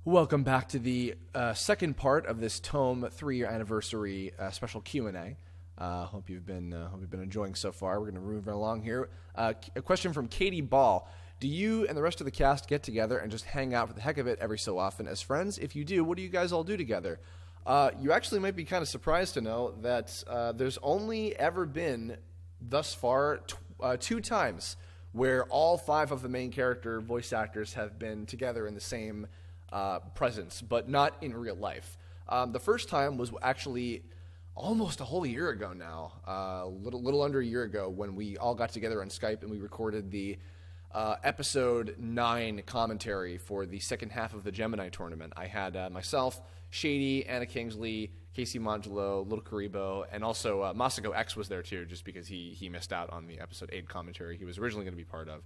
Welcome back to the second part of this Tome 3-year anniversary special Q&A. Hope you've been enjoying so far. We're going to move right along here. A question from Katie Ball. Do you and the rest of the cast get together and just hang out for the heck of it every so often as friends? If you do, what do you guys all do together? You actually might be kind of surprised to know that there's only ever been, thus far, two times where all five of the main character voice actors have been together in the same presence, but not in real life. The first time was actually almost a whole year ago now, little under a year ago, when we all got together on Skype and we recorded the episode 9 commentary for the second half of the Gemini tournament. I had myself, Shady, Anna Kingsley, Casey Modulo, Little Karibo, and also Masako X was there too, just because he missed out on the episode 8 commentary he was originally going to be part of.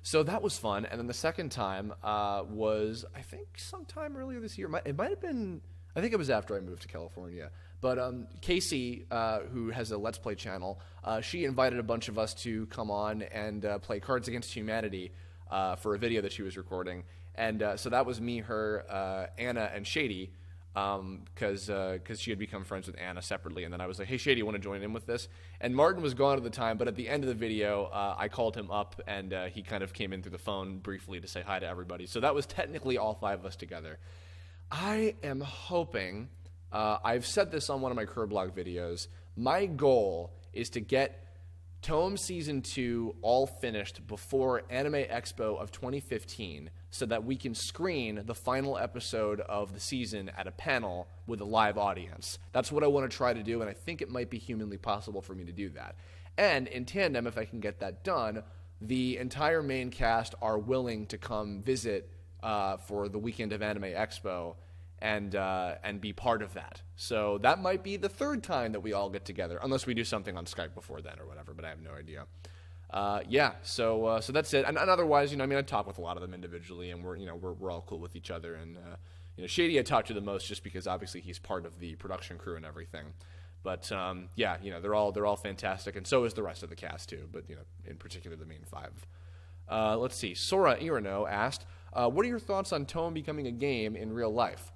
So that was fun. And then the second time was, I think, sometime earlier this year. It might have been, I think it was after I moved to California. But Casey, who has a Let's Play channel, she invited a bunch of us to come on and play Cards Against Humanity for a video that she was recording. And so that was me, her, Anna, and Shady, because she had become friends with Anna separately. And then I was like, hey, Shady, you want to join in with this? And Martin was gone at the time, but at the end of the video, I called him up, and he kind of came in through the phone briefly to say hi to everybody. So that was technically all five of us together. I am hoping, I've said this on one of my Curblog videos, my goal is to get Tome Season 2 all finished before Anime Expo of 2015 so that we can screen the final episode of the season at a panel with a live audience. That's what I want to try to do, and I think it might be humanly possible for me to do that. And in tandem, if I can get that done, the entire main cast are willing to come visit for the weekend of Anime Expo and be part of that. So that might be the third time that we all get together, unless we do something on Skype before then or whatever, but I have no idea. So that's it. And otherwise, I talk with a lot of them individually, and we're all cool with each other. And Shady I talk to the most just because obviously he's part of the production crew and everything. But they're all fantastic, and so is the rest of the cast too. But in particular, the main five. Let's see. Sora Irano asked, "What are your thoughts on Tome becoming a game in real life?"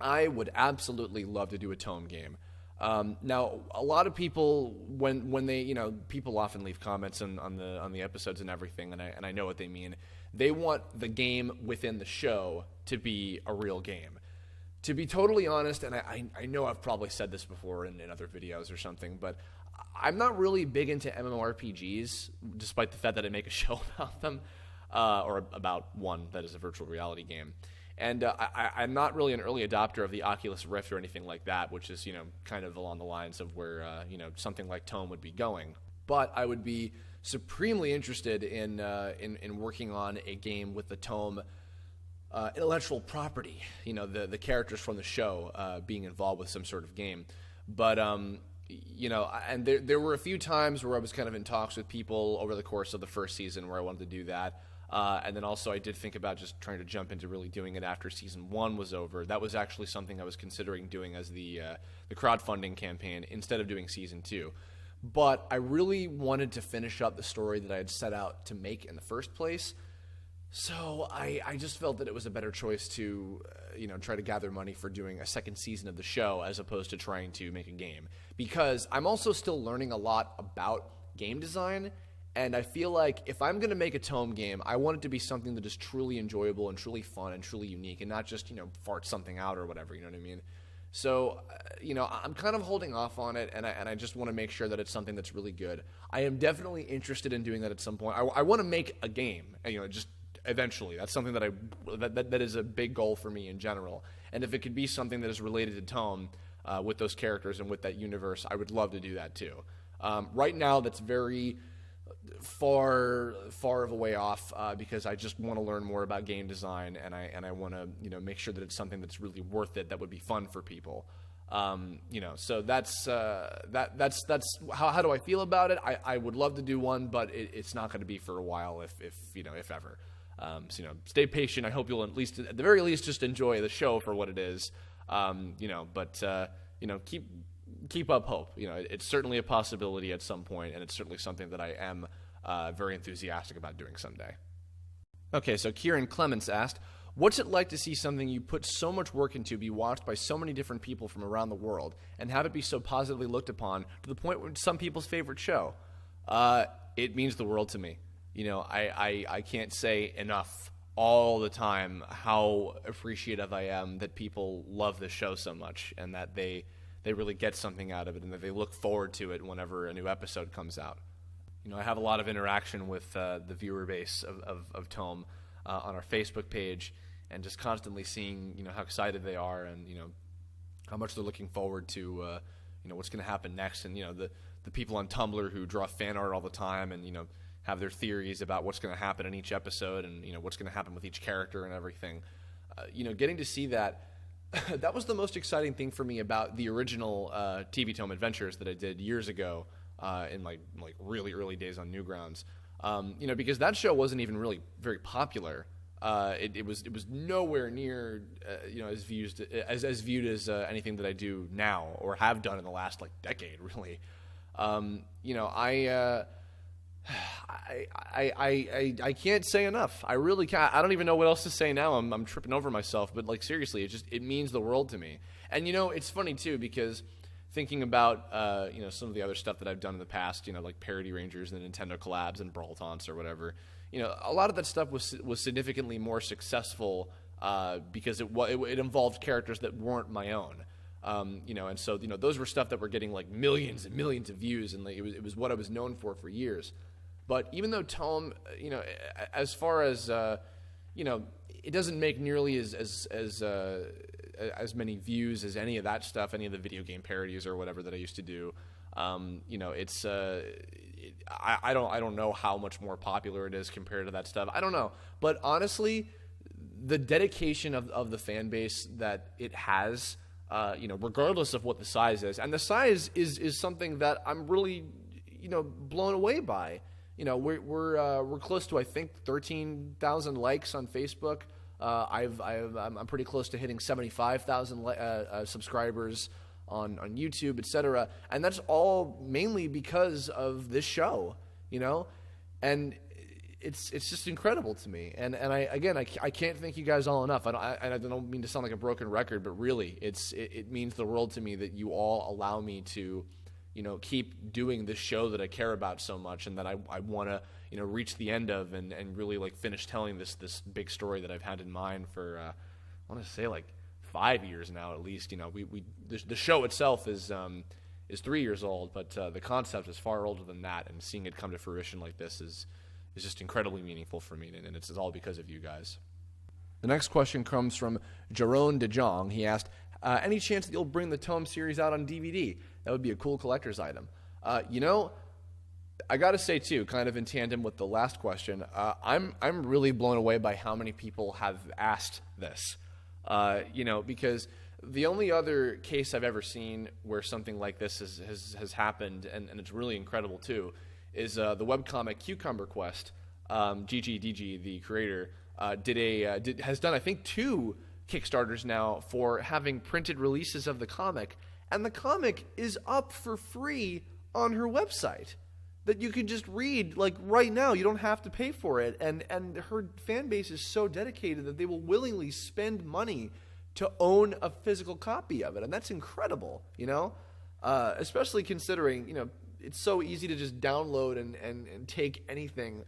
I would absolutely love to do a Tome game. Now, a lot of people, when they, people often leave comments on the episodes and everything, and I know what they mean. They want the game within the show to be a real game. To be totally honest, and I know I've probably said this before in other videos or something, but I'm not really big into MMORPGs, despite the fact that I make a show about them, or about one that is a virtual reality game. And I'm not really an early adopter of the Oculus Rift or anything like that, which is, kind of along the lines of where, something like Tome would be going. But I would be supremely interested in working on a game with the Tome intellectual property, the characters from the show being involved with some sort of game. But, and there were a few times where I was kind of in talks with people over the course of the first season where I wanted to do that. And then also I did think about just trying to jump into really doing it after Season 1 was over. That was actually something I was considering doing as the crowdfunding campaign instead of doing Season 2. But I really wanted to finish up the story that I had set out to make in the first place. So I just felt that it was a better choice to try to gather money for doing a second season of the show as opposed to trying to make a game. Because I'm also still learning a lot about game design. And I feel like if I'm going to make a Tome game, I want it to be something that is truly enjoyable and truly fun and truly unique and not just, fart something out or whatever, you know what I mean? So, I'm kind of holding off on it, and I just want to make sure that it's something that's really good. I am definitely interested in doing that at some point. I want to make a game, just eventually. That's something that is a big goal for me in general. And if it could be something that is related to Tome with those characters and with that universe, I would love to do that too. Right now, that's very far of a way off because I just want to learn more about game design, and I want to make sure that it's something that's really worth it, that would be fun for people. So that's how do I feel about it? I would love to do one, but it's not going to be for a while, if ever. Stay patient. I hope you'll at the very least just enjoy the show for what it is. Keep up hope. It's certainly a possibility at some point, and it's certainly something that I am very enthusiastic about doing someday. Okay, so Kieran Clements asked, What's it like to see something you put so much work into be watched by so many different people from around the world and have it be so positively looked upon to the point where it's some people's favorite show? It means the world to me. I can't say enough all the time how appreciative I am that people love this show so much and that they really get something out of it and that they look forward to it whenever a new episode comes out. I have a lot of interaction with the viewer base of Tome on our Facebook page, and just constantly seeing how excited they are and how much they're looking forward to what's going to happen next, and the people on Tumblr who draw fan art all the time and have their theories about what's going to happen in each episode and what's going to happen with each character and everything. Getting to see that that was the most exciting thing for me about the original TV Tome adventures that I did years ago in my really early days on Newgrounds. Because that show wasn't even really very popular. It was nowhere near as viewed as anything that I do now or have done in the last decade, really. I can't say enough. I really can't. I don't even know what else to say now. I'm tripping over myself, but seriously, it means the world to me. And it's funny too, because thinking about some of the other stuff that I've done in the past, like Parody Rangers and the Nintendo collabs and Brawl Taunts or whatever, a lot of that stuff was significantly more successful because it involved characters that weren't my own. And so those were stuff that were getting millions and millions of views, and it was what I was known for years. But even though Tome, as far as it doesn't make nearly as many views as any of that stuff, any of the video game parodies or whatever that I used to do. It's I don't know how much more popular it is compared to that stuff. I don't know, but honestly, the dedication of the fan base that it has, regardless of what the size is, and the size is something that I'm really blown away by. We're close to, I think, 13,000 likes on Facebook. I'm pretty close to hitting 75,000 subscribers on YouTube, etc. And that's all mainly because of this show, and it's just incredible to me. And I can't thank you guys all enough. I don't mean to sound like a broken record, but really, it means the world to me that you all allow me to keep doing this show that I care about so much, and that I want to, reach the end of and really finish telling this big story that I've had in mind for, I want to say 5 years now at least. The show itself is 3 years old, but the concept is far older than that, and seeing it come to fruition like this is just incredibly meaningful for me, and it's all because of you guys. The next question comes from Jerome De Jong. He asked, any chance that you'll bring the Tome series out on DVD? That would be a cool collector's item. I got to say, too, kind of in tandem with the last question, I'm really blown away by how many people have asked this. Because the only other case I've ever seen where something like this has happened, and it's really incredible, too, is the webcomic Cucumber Quest. GGDG, the creator, has done, I think, 2 Kickstarters now for having printed releases of the comic, and the comic is up for free on her website that you can just read right now. You don't have to pay for it, and her fan base is so dedicated that they will willingly spend money to own a physical copy of it, and that's incredible, especially considering it's so easy to just download and take anything,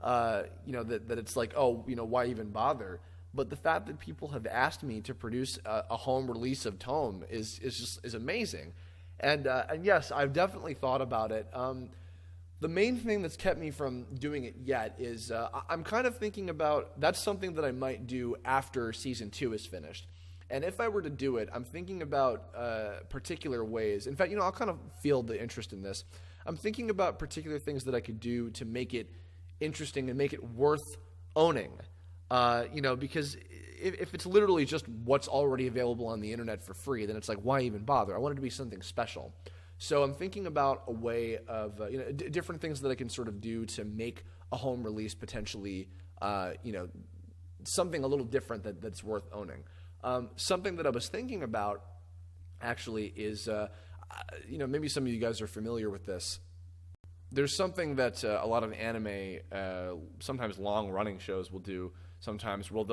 that it's why even bother? But the fact that people have asked me to produce a home release of Tome is amazing, and yes, I've definitely thought about it. The main thing that's kept me from doing it yet is I'm kind of thinking about that's something that I might do after season 2 is finished, and if I were to do it, I'm thinking about particular ways. In fact, I'll kind of feel the interest in this. I'm thinking about particular things that I could do to make it interesting and make it worth owning. Because if it's literally just what's already available on the internet for free, then it's why even bother? I want it to be something special. So I'm thinking about a way of, different things that I can sort of do to make a home release potentially, something a little different that's worth owning. Something that I was thinking about, actually, is, maybe some of you guys are familiar with this. There's something that a lot of anime, sometimes long-running shows will do sometimes, where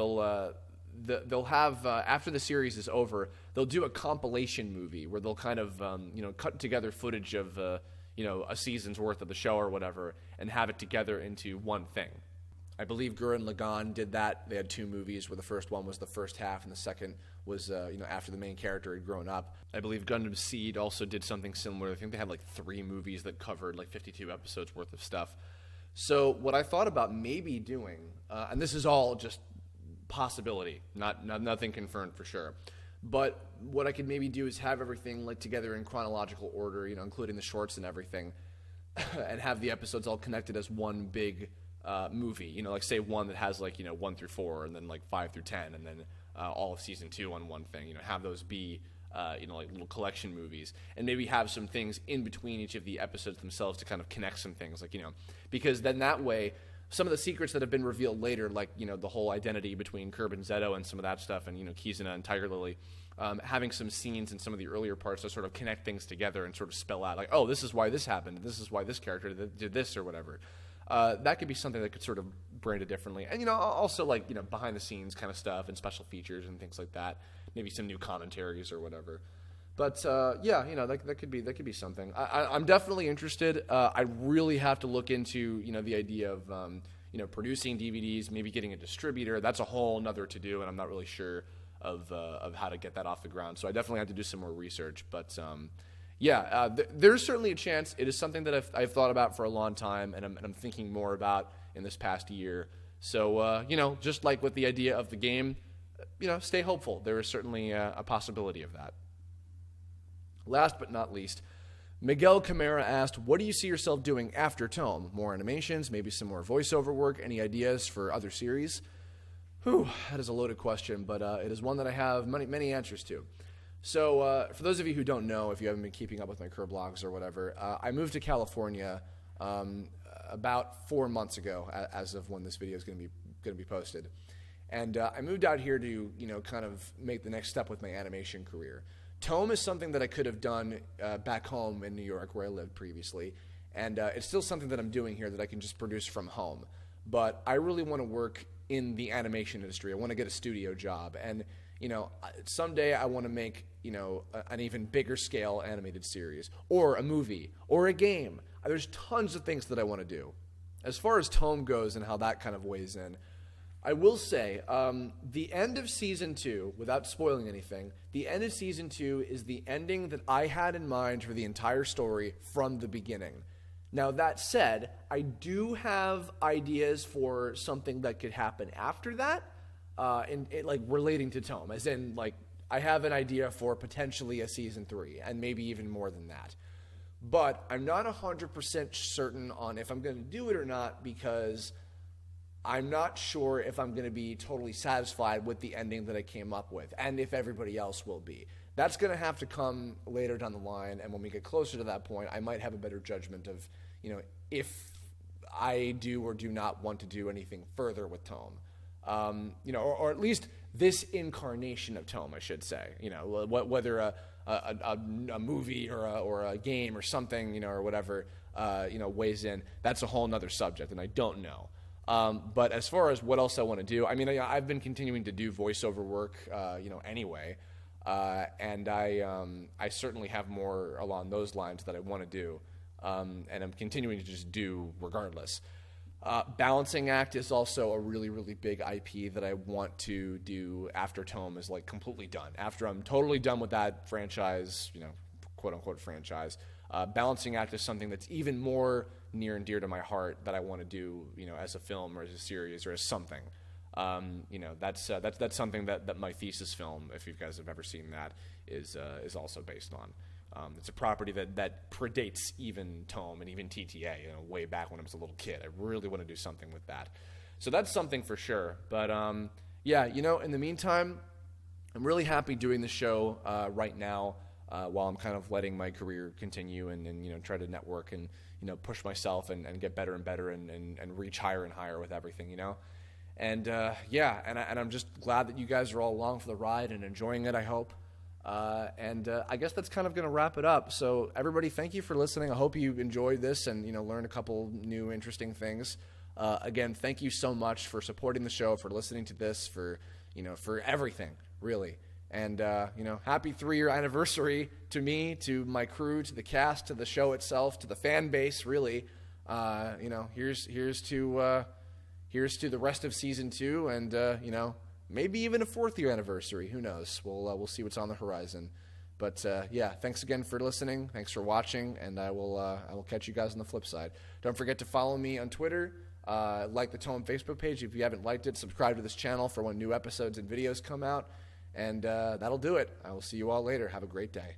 they'll have after the series is over, they'll do a compilation movie where they'll kind of cut together footage of a season's worth of the show or whatever, and have it together into one thing. I believe Gurren Lagann did that. They had 2 movies where the first one was the first half and the second was after the main character had grown up. I believe Gundam Seed also did something similar. I think they had like 3 movies that covered like 52 episodes worth of stuff. So what I thought about maybe doing, and this is all just possibility, nothing confirmed for sure, but what I could maybe do is have everything like together in chronological order, including the shorts and everything, and have the episodes all connected as one big movie. Like say one that has like 1 through 4, and then like 5 through 10, and then all of season 2 on one thing. Have those be like little collection movies, and maybe have some things in between each of the episodes themselves to kind of connect some things, like because then that way some of the secrets that have been revealed later, like the whole identity between Curb and Zeto and some of that stuff, and Kizuna and Tiger Lily, having some scenes in some of the earlier parts to sort of connect things together and sort of spell out like, oh, this is why this happened, this is why this character did this or whatever. That could be something that could sort of brand it differently, and also like behind the scenes kind of stuff and special features and things like that. Maybe some new commentaries or whatever. But that could be something. I'm definitely interested. I really have to look into the idea of producing DVDs, maybe getting a distributor. That's a whole nother to do, and I'm not really sure of how to get that off the ground. So I definitely have to do some more research. But there's certainly a chance. It is something that I've thought about for a long time, and I'm thinking more about in this past year. So just like with the idea of the game, stay hopeful. There is certainly a possibility of that. Last but not least, Miguel Camara asked, what do you see yourself doing after Tome? More animations, maybe some more voiceover work? Any ideas for other series? That is a loaded question, but it is one that I have many answers to. So for those of you who don't know, if you haven't been keeping up with my Curb blogs or whatever, I moved to California about 4 months ago, as of when this video is going to be posted. And I moved out here to kind of make the next step with my animation career. Tome is something that I could have done back home in New York where I lived previously, and it's still something that I'm doing here that I can just produce from home. But I really want to work in the animation industry. I want to get a studio job, and someday I want to make an even bigger scale animated series, or a movie, or a game. There's tons of things that I want to do. As far as Tome goes and how that kind of weighs in, I will say, the end of Season 2, without spoiling anything, the end of Season 2 is the ending that I had in mind for the entire story from the beginning. Now, that said, I do have ideas for something that could happen after that, like relating to Tome, as in, like, I have an idea for potentially a Season 3, and maybe even more than that. But I'm not 100% certain on if I'm going to do it or not, because I'm not sure if I'm going to be totally satisfied with the ending that I came up with, and if everybody else will be. That's going to have to come later down the line, and when we get closer to that point, I might have a better judgment of, if I do or do not want to do anything further with Tome. Or at least this incarnation of Tome, I should say. Whether a movie or a game or something, or whatever, weighs in, that's a whole nother subject, and I don't know. But as far as what else I want to do, I've been continuing to do voiceover work, anyway, and I certainly have more along those lines that I want to do, and I'm continuing to just do regardless. Balancing Act is also a really, really big IP that I want to do after Tome is like completely done. After I'm totally done with that franchise, quote unquote franchise, Balancing Act is something that's even more near and dear to my heart that I want to do, as a film or as a series or as something. That's something that my thesis film, if you guys have ever seen that, is also based on. It's a property that predates even Tome and even TTA, way back when I was a little kid. I really want to do something with that. So that's something for sure. But in the meantime, I'm really happy doing the show right now while I'm kind of letting my career continue and try to network and push myself and get better and better and reach higher and higher with everything, And I'm just glad that you guys are all along for the ride and enjoying it, I hope. I guess that's kind of going to wrap it up. So everybody, thank you for listening. I hope you enjoyed this and, learned a couple new interesting things. Again, thank you so much for supporting the show, for listening to this, for, for everything, really. And, happy 3-year anniversary to me, to my crew, to the cast, to the show itself, to the fan base, really. Here's to the rest of season 2 and, maybe even a 4th-year anniversary. Who knows? We'll see what's on the horizon. But, thanks again for listening. Thanks for watching, and I will catch you guys on the flip side. Don't forget to follow me on Twitter. Like the TOME Facebook page. If you haven't liked it, subscribe to this channel for when new episodes and videos come out. And that'll do it. I will see you all later. Have a great day.